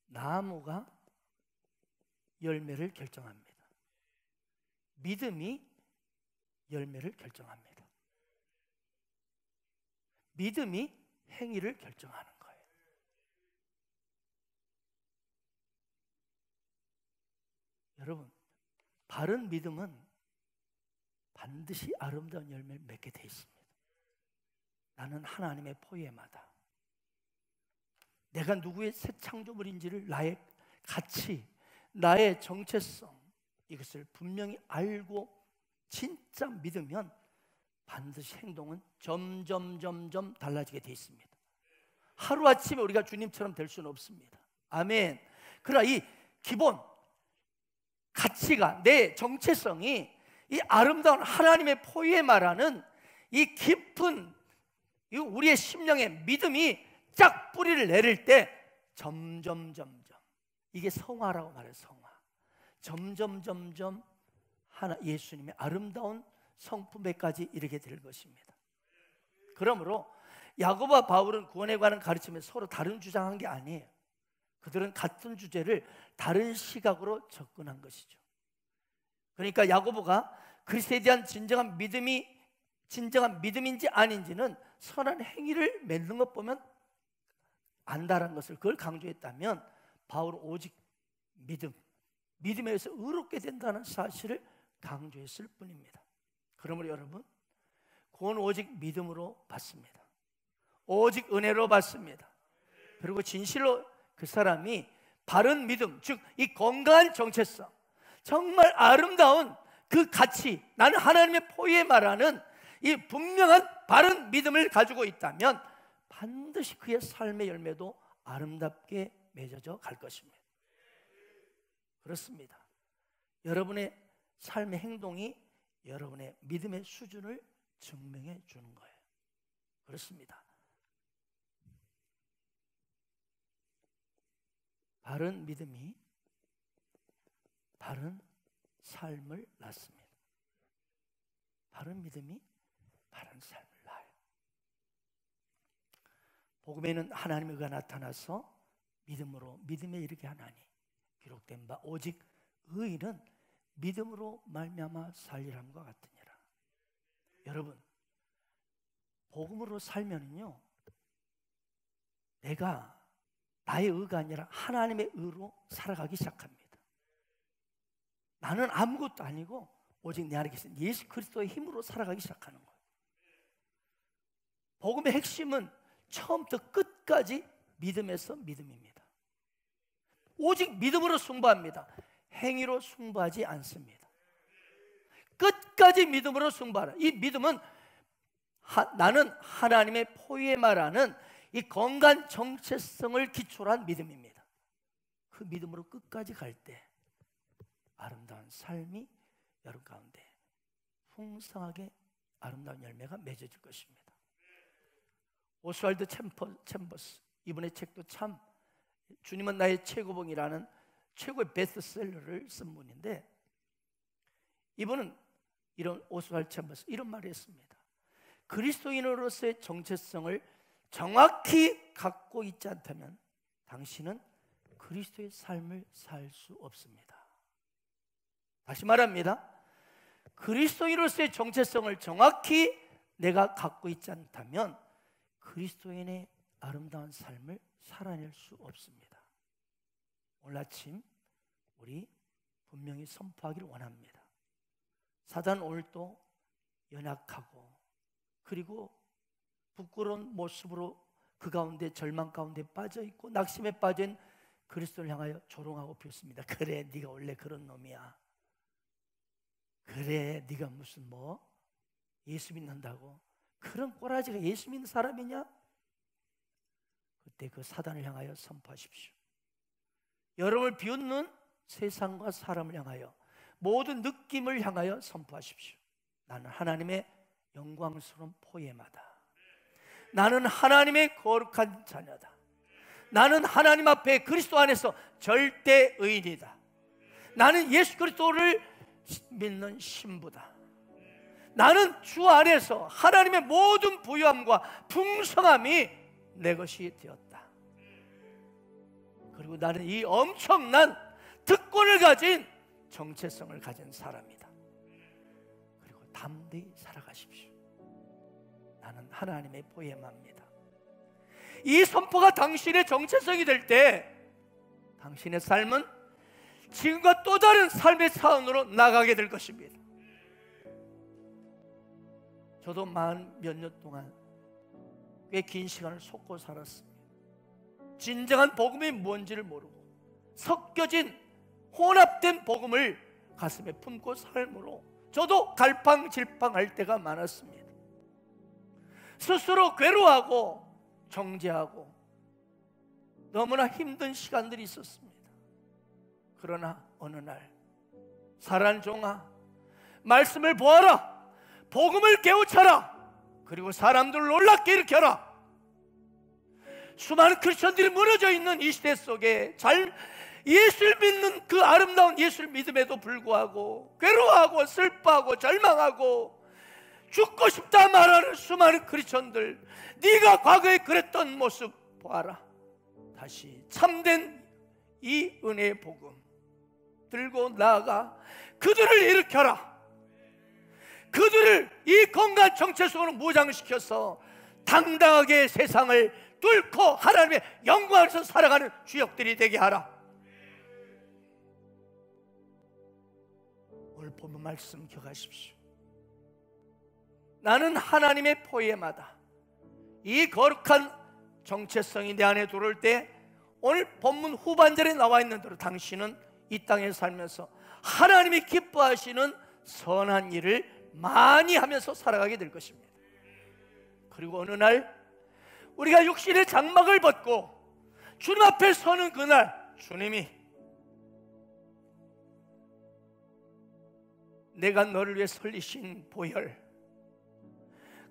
나무가 열매를 결정합니다. 믿음이 열매를 결정합니다. 믿음이 행위를 결정하는 거예요. 여러분, 바른 믿음은 반드시 아름다운 열매를 맺게 돼 있습니다. 나는 하나님의 포예마다. 내가 누구의 새 창조물인지를, 나의 가치, 나의 정체성, 이것을 분명히 알고 진짜 믿으면 반드시 행동은 점점 달라지게 되어 있습니다. 하루아침에 우리가 주님처럼 될 수는 없습니다. 아멘. 그러나 이 기본 가치가, 내 정체성이 이 아름다운 하나님의 포예마라는 이 깊은 우리의 심령의 믿음이 쫙 뿌리를 내릴 때 점점 이게 성화라고 말해요. 성화. 점점 예수님의 아름다운 성품에까지 이르게 될 것입니다. 그러므로 야고보와 바울은 구원에 관한 가르침에 서로 다른 주장한 게 아니에요. 그들은 같은 주제를 다른 시각으로 접근한 것이죠. 그러니까 야고보가 그리스도에 대한 진정한 믿음인지 아닌지는 선한 행위를 맺는 것 보면 안다라는 것을, 그걸 강조했다면, 바울은 오직 믿음에 의해서 의롭게 된다는 사실을 강조했을 뿐입니다. 그러므로 여러분, 구원은 오직 믿음으로 받습니다. 오직 은혜로 받습니다. 그리고 진실로 그 사람이 바른 믿음, 즉 이 건강한 정체성, 정말 아름다운 그 가치, 나는 하나님의 포예마라는 이 분명한 바른 믿음을 가지고 있다면 반드시 그의 삶의 열매도 아름답게 맺어져 갈 것입니다. 그렇습니다. 여러분의 삶의 행동이 여러분의 믿음의 수준을 증명해 주는 거예요. 그렇습니다. 바른 믿음이 바른 삶을 낳습니다. 바른 믿음이 바른 삶을 낳아요. 복음에는 하나님의 의가 나타나서 믿음으로 믿음에 이르게 하나니 기록된 바 오직 의인은 믿음으로 말미암아 살리람과 같으니라. 여러분, 복음으로 살면은요, 내가 나의 의가 아니라 하나님의 의로 살아가기 시작합니다. 나는 아무것도 아니고 오직 내 안에 계신 예수 그리스도의 힘으로 살아가기 시작하는 거예요. 복음의 핵심은 처음부터 끝까지 믿음에서 믿음입니다. 오직 믿음으로 승부합니다. 행위로 승부하지 않습니다. 끝까지 믿음으로 승부하라. 이 믿음은 나는 하나님의 포예마라는 이 건강 정체성을 기초로 한 믿음입니다. 그 믿음으로 끝까지 갈 때 아름다운 삶이 여러분 가운데 풍성하게 아름다운 열매가 맺어질 것입니다. 오스왈드 챔버스, 이분의 책도 참 주님은 나의 최고봉이라는 최고의 베스트셀러를 쓴 분인데, 이분은 오스왈드 챔버스 이런 말을 했습니다. 그리스도인으로서의 정체성을 정확히 갖고 있지 않다면 당신은 그리스도의 삶을 살 수 없습니다. 다시 말합니다. 그리스도인으로서의 정체성을 정확히 내가 갖고 있지 않다면 그리스도인의 아름다운 삶을 살아낼 수 없습니다. 오늘 아침 우리 분명히 선포하기를 원합니다. 사단은 오늘도 연약하고 그리고 부끄러운 모습으로 그 가운데 절망 가운데 빠져있고 낙심에 빠진 그리스도를 향하여 조롱하고 비웃습니다. 그래, 네가 원래 그런 놈이야. 그래, 네가 무슨 예수 믿는다고 그런 꼬라지가 예수 믿는 사람이냐? 그때 그 사단을 향하여 선포하십시오. 여러분을 비웃는 세상과 사람을 향하여, 모든 느낌을 향하여 선포하십시오. 나는 하나님의 영광스러운 포예마다. 나는 하나님의 거룩한 자녀다. 나는 하나님 앞에 그리스도 안에서 절대 의인이다. 나는 예수 그리스도를 믿는 신부다. 나는 주 안에서 하나님의 모든 부유함과 풍성함이 내 것이 되었다. 그리고 나는 이 엄청난 특권을 가진 정체성을 가진 사람이다. 그리고 담대히 살아가십시오. 나는 하나님의 포예마입니다. 이 선포가 당신의 정체성이 될 때 당신의 삶은 지금과 또 다른 삶의 차원으로 나가게 될 것입니다. 저도 40몇 년 동안 꽤 긴 시간을 속고 살았습니다. 진정한 복음이 뭔지를 모르고 섞여진 혼합된 복음을 가슴에 품고 삶으로 저도 갈팡질팡할 때가 많았습니다. 스스로 괴로워하고 정죄하고 너무나 힘든 시간들이 있었습니다. 그러나 어느 날 사랑 종아, 말씀을 보아라, 복음을 깨우쳐라, 그리고 사람들을 놀랍게 일으켜라. 수많은 크리스천들이 무너져 있는 이 시대 속에 예수를 믿는 그 아름다운 예수를 믿음에도 불구하고 괴로워하고 슬퍼하고 절망하고 죽고 싶다 말하는 수많은 크리스천들, 네가 과거에 그랬던 모습 보아라. 다시 참된 이 은혜의 복음 들고 나아가 그들을 일으켜라. 그들을 이 건강 정체 속으로 무장시켜서 당당하게 세상을 뚫고 하나님의 영광에서 살아가는 주역들이 되게 하라. 오늘 본문 말씀 기억하십시오. 나는 하나님의 포예마다. 이 거룩한 정체성이 내 안에 들어올 때 오늘 본문 후반절에 나와 있는 대로 당신은 이 땅에 살면서 하나님이 기뻐하시는 선한 일을 많이 하면서 살아가게 될 것입니다. 그리고 어느 날 우리가 육신의 장막을 벗고 주님 앞에 서는 그날, 주님이 내가 너를 위해 설리신 보혈,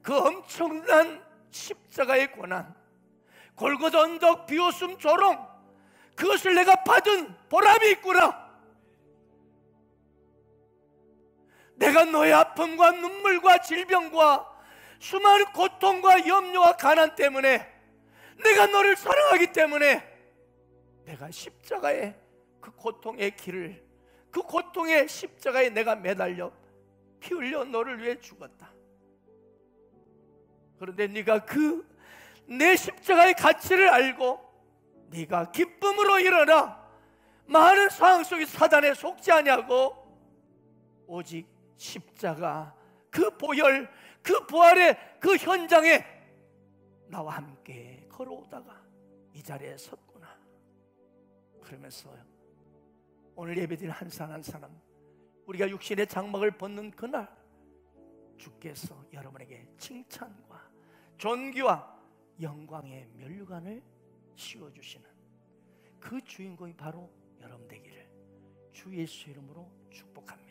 그 엄청난 십자가의 고난, 골고다 언덕, 비오숨 조롱, 그것을 내가 받은 보람이 있구나. 내가 너의 아픔과 눈물과 질병과 수많은 고통과 염려와 가난 때문에, 내가 너를 사랑하기 때문에 내가 십자가의 그 고통의 길을, 그 고통의 십자가에 내가 매달려 피 흘려 너를 위해 죽었다. 그런데 네가 그 내 십자가의 가치를 알고 네가 기쁨으로 일어나 많은 상황 속에 사단에 속지 아니하고 오직 십자가, 그 보혈, 그 부활의 그 현장에 나와 함께 걸어오다가 이 자리에 섰구나. 그러면서 오늘 예배드린 한 사람 한 사람, 우리가 육신의 장막을 벗는 그날 주께서 여러분에게 칭찬과 존귀와 영광의 면류관을 씌워주시는 그 주인공이 바로 여러분 되기를 주 예수 이름으로 축복합니다.